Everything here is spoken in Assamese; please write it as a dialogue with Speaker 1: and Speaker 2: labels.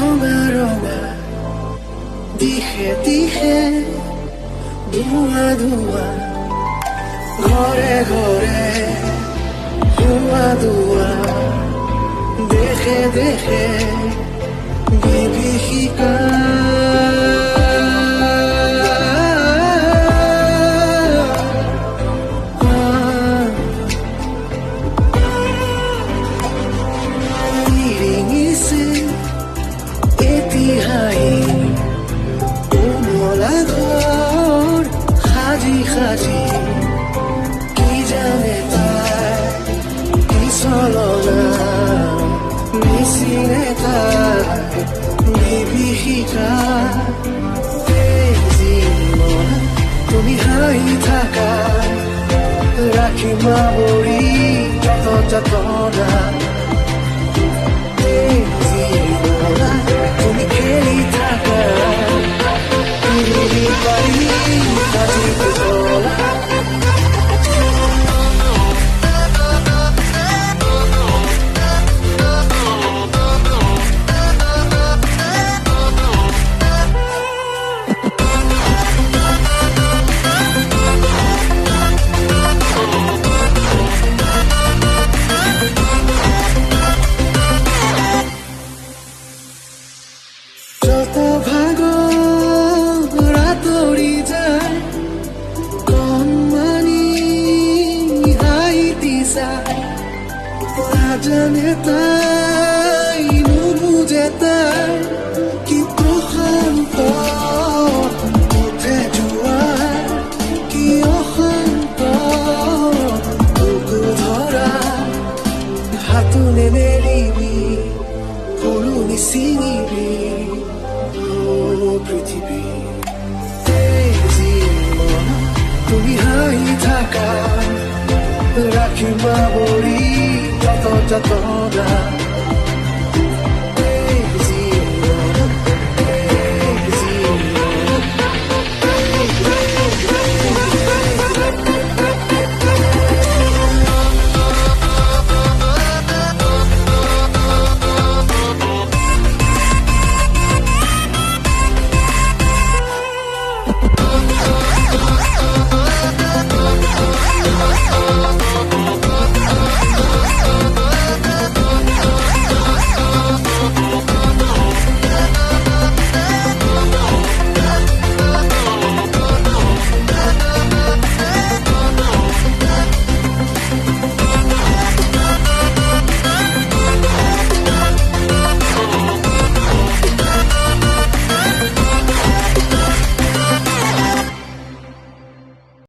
Speaker 1: ৰঙা ৰঙা দিশে দিশে ধোঁৱা ধোঁৱা ঘৰে ঘৰে ধোঁৱা ধোঁৱা দেশে দেশে বিভীষিকা সাজি সাজি কি জানে তাই কি চলনা নিচিনে তাই বিভীষিকা জীৱন তুমি হাঁহি থাকা ৰাখিম আৱৰি যত যতনা জীৱন তুমি খেলি থাকা যত ভাগৰ আঁতৰি যায় কণমানি হাঁহি চাই নাজানে তাই নুবুজে তাই কি প্ৰশান্ত উঠে জোৱাৰ কি অশান্ত বুকু ধৰা হাতোনে মেলিবি ফুলনি ছিঙিবি পৃথিৱী জীৱন তুমি হাঁহি থাকা ৰাখিম আৱৰি যত যতনা